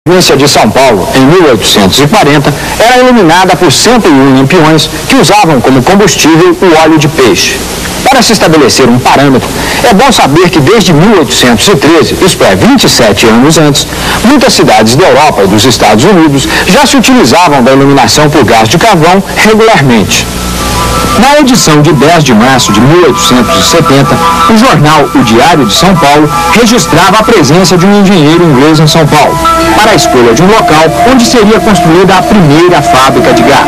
A província de São Paulo, em 1840, era iluminada por 101 lampiões que usavam como combustível o óleo de peixe. Para se estabelecer um parâmetro, é bom saber que desde 1813, isto é, 27 anos antes, muitas cidades da Europa e dos Estados Unidos já se utilizavam da iluminação por gás de carvão regularmente. Na edição de 10 de março de 1870, o jornal O Diário de São Paulo registrava a presença de um engenheiro inglês em São Paulo, para a escolha de um local onde seria construída a primeira fábrica de gás.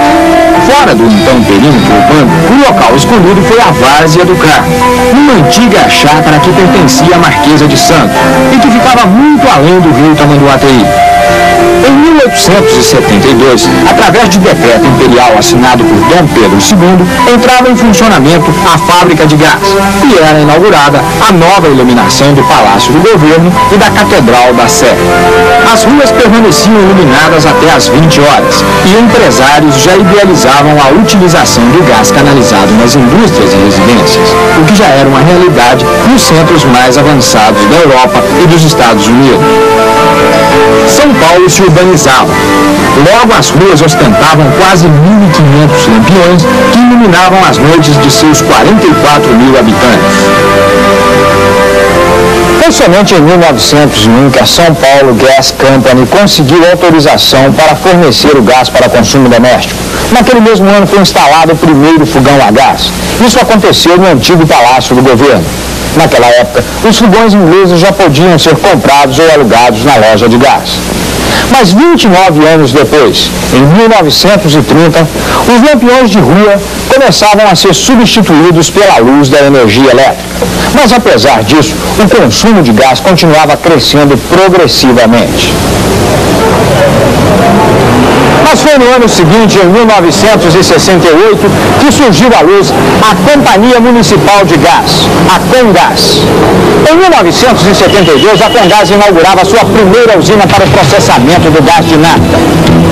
Fora do então perímetro urbano, o local escolhido foi a Várzea do Carmo, uma antiga chácara que pertencia à Marquesa de Santos e que ficava muito além do rio Tamanduateí. Em 1872, através de decreto imperial assinado por Dom Pedro II, entrava em funcionamento a fábrica de gás e era inaugurada a nova iluminação do Palácio do Governo e da Catedral da Sé. As ruas permaneciam iluminadas até às 20 horas e empresários já idealizavam a utilização do gás canalizado nas indústrias e residências, o que já era uma realidade nos centros mais avançados da Europa e dos Estados Unidos. São Paulo se urbanizava. Logo, as ruas ostentavam quase 1.500 lampiões que iluminavam as noites de seus 44 mil habitantes. Foi somente em 1901 que a São Paulo Gas Company conseguiu autorização para fornecer o gás para consumo doméstico. Naquele mesmo ano foi instalado o primeiro fogão a gás. Isso aconteceu no antigo Palácio do Governo. Naquela época, os fogões ingleses já podiam ser comprados ou alugados na loja de gás. Mas 29 anos depois, em 1930, os lampiões de rua começavam a ser substituídos pela luz da energia elétrica. Mas apesar disso, o consumo de gás continuava crescendo progressivamente. Mas foi no ano seguinte, em 1968, que surgiu à luz a Companhia Municipal de Gás, a Comgás. Em 1972, a Comgás inaugurava sua primeira usina para o processamento do gás de nafta.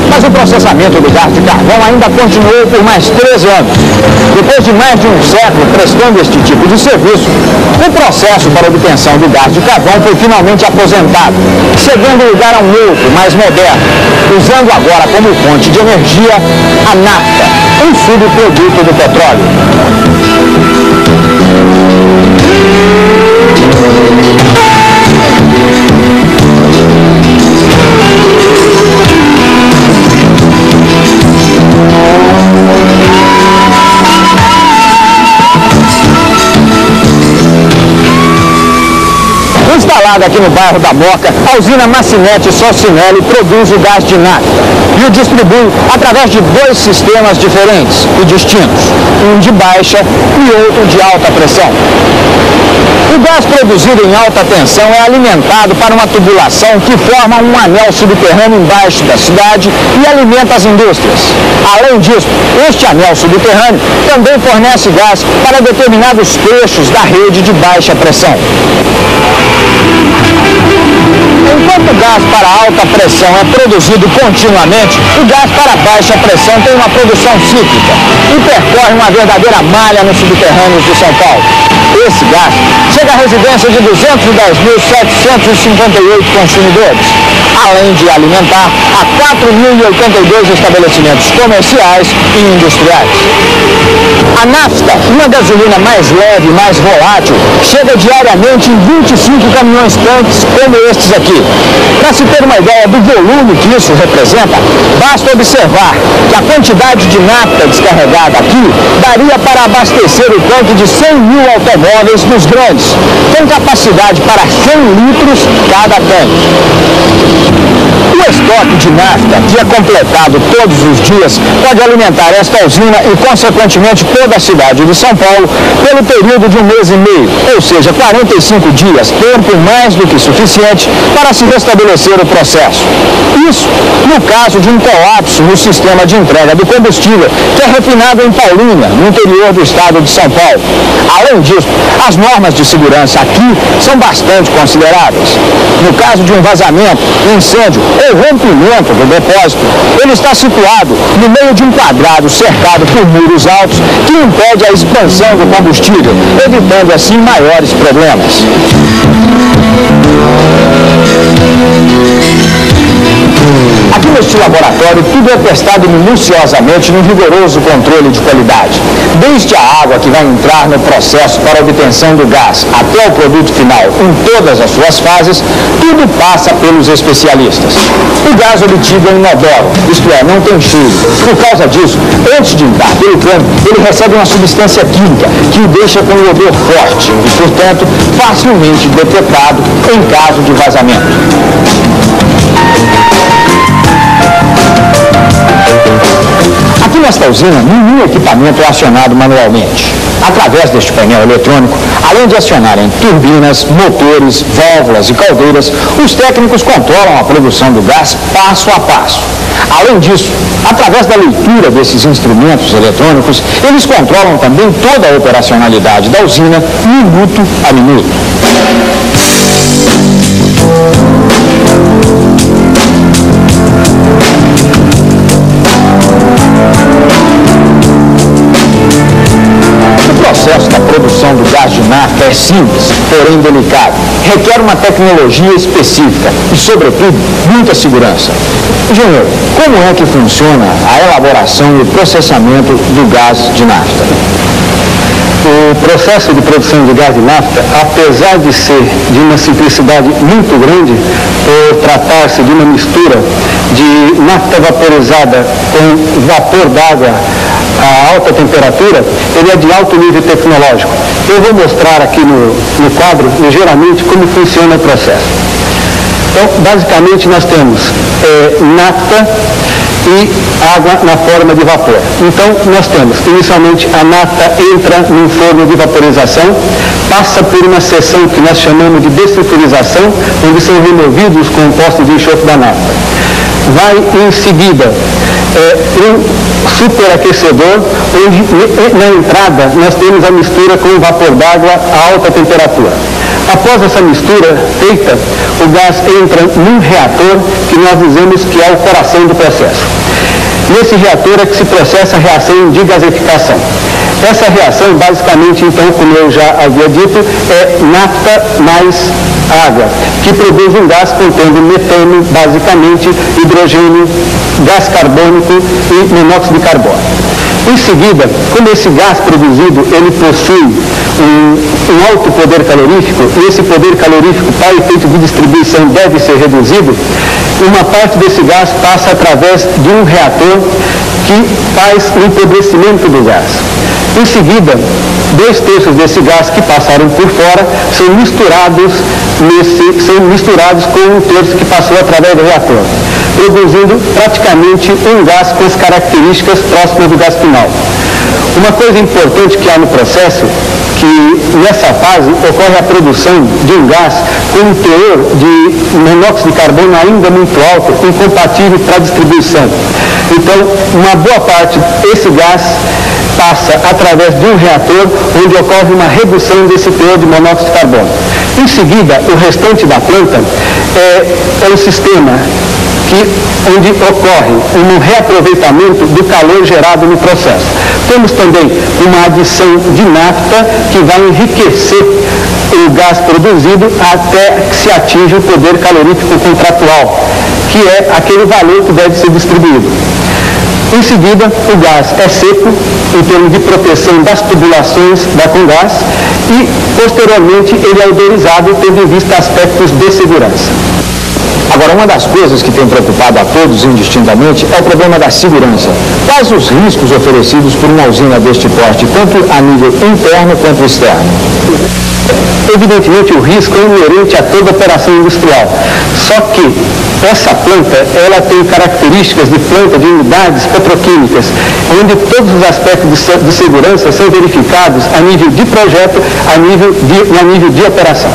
Mas o processamento do gás de carvão ainda continuou por mais 13 anos. Depois de mais de um século prestando este tipo de serviço, o processo para a obtenção do gás de carvão foi finalmente aposentado, cedendo lugar a um outro, mais moderno, usando agora como fonte de energia a nafta, um subproduto do petróleo. Instalada aqui no bairro da Moca, a usina Massinete Socinelli produz o gás de nafta e o distribui através de dois sistemas diferentes e distintos, um de baixa e outro de alta pressão. O gás produzido em alta tensão é alimentado para uma tubulação que forma um anel subterrâneo embaixo da cidade e alimenta as indústrias. Além disso, este anel subterrâneo também fornece gás para determinados trechos da rede de baixa pressão. Enquanto o gás para alta pressão é produzido continuamente, o gás para baixa pressão tem uma produção cíclica e percorre uma verdadeira malha nos subterrâneos de São Paulo. Esse gás chega à residência de 210.758 consumidores, além de alimentar a 4.082 estabelecimentos comerciais e industriais. A nafta, uma gasolina mais leve e mais volátil, chega diariamente em 25 caminhões-tanques como estes aqui. Para se ter uma ideia do volume que isso representa, basta observar que a quantidade de nafta descarregada aqui daria para abastecer o tanque de 100 mil automóveis nos grandes, com capacidade para 100 litros cada tanque. O estoque de nafta, que é completado todos os dias, pode alimentar esta usina e, consequentemente, toda a cidade de São Paulo pelo período de 1 mês e meio, ou seja, 45 dias, tempo mais do que suficiente para se restabelecer o processo. Isso no caso de um colapso no sistema de entrega do combustível, que é refinado em Paulínia, no interior do estado de São Paulo. Além disso, as normas de segurança aqui são bastante consideráveis. No caso de um vazamento, incêndio ou rompimento do depósito, ele está situado no meio de um quadrado cercado por muros altos que impede a expansão do combustível, evitando assim maiores problemas. Aqui neste laboratório, tudo é testado minuciosamente num rigoroso controle de qualidade. Desde a água que vai entrar no processo para a obtenção do gás até o produto final, em todas as suas fases, tudo passa pelos especialistas. O gás obtido é inodoro, isto é, não tem cheiro. Por causa disso, antes de entrar pelo cano, ele recebe uma substância química que o deixa com um odor forte e, portanto, facilmente detectado em caso de vazamento. Aqui nesta usina, nenhum equipamento é acionado manualmente. Através deste painel eletrônico, além de acionarem turbinas, motores, válvulas e caldeiras, os técnicos controlam a produção do gás passo a passo. Além disso, através da leitura desses instrumentos eletrônicos, eles controlam também toda a operacionalidade da usina, minuto a minuto. O processo da produção do gás de nafta é simples, porém delicado. Requer uma tecnologia específica e, sobretudo, muita segurança. Engenheiro, como é que funciona a elaboração e o processamento do gás de nafta? O processo de produção de gás de nafta, apesar de ser de uma simplicidade muito grande, por tratar-se de uma mistura de nafta vaporizada com vapor d'água a alta temperatura, ele é de alto nível tecnológico. Eu vou mostrar aqui no quadro, ligeiramente, como funciona o processo. Então, basicamente, nós temos nafta e água na forma de vapor. Então, nós temos, inicialmente, a nafta entra num forno de vaporização, passa por uma seção que nós chamamos de dessulfurização, onde são removidos os compostos de enxofre da nafta. Vai, em seguida, um superaquecedor, onde na entrada nós temos a mistura com vapor d'água a alta temperatura. Após essa mistura feita, o gás entra num reator que nós dizemos que é o coração do processo. Nesse reator é que se processa a reação de gasificação. Essa reação, basicamente, então, como eu já havia dito, é nafta mais água, que produz um gás contendo metano, basicamente, hidrogênio, gás carbônico e monóxido de carbono. Em seguida, como esse gás produzido, ele possui um alto poder calorífico, e esse poder calorífico, para efeito de distribuição, deve ser reduzido, uma parte desse gás passa através de um reator que faz o empobrecimento do gás. Em seguida, 2/3 desse gás que passaram por fora são misturados com 1/3 que passou através do reator, produzindo praticamente um gás com as características próximas do gás final. Uma coisa importante que há no processo, que nessa fase ocorre a produção de um gás com um teor de monóxido de carbono ainda muito alto, incompatível para a distribuição. Então, uma boa parte desse gás passa através de um reator, onde ocorre uma redução desse teor de monóxido de carbono. Em seguida, o restante da planta é um sistema onde ocorre um reaproveitamento do calor gerado no processo. Temos também uma adição de nafta que vai enriquecer o gás produzido até que se atinja o poder calorífico contratual, que é aquele valor que deve ser distribuído. Em seguida, o gás é seco, em termos de proteção das tubulações da com gás, e, posteriormente, ele é odorizado, tendo em vista aspectos de segurança. Agora, uma das coisas que tem preocupado a todos indistintamente é o problema da segurança. Quais os riscos oferecidos por uma usina deste porte, tanto a nível interno quanto externo? Evidentemente, o risco é inerente a toda operação industrial. Só que essa planta, ela tem características de planta de unidades petroquímicas, onde todos os aspectos de segurança são verificados a nível de projeto, a nível de operação.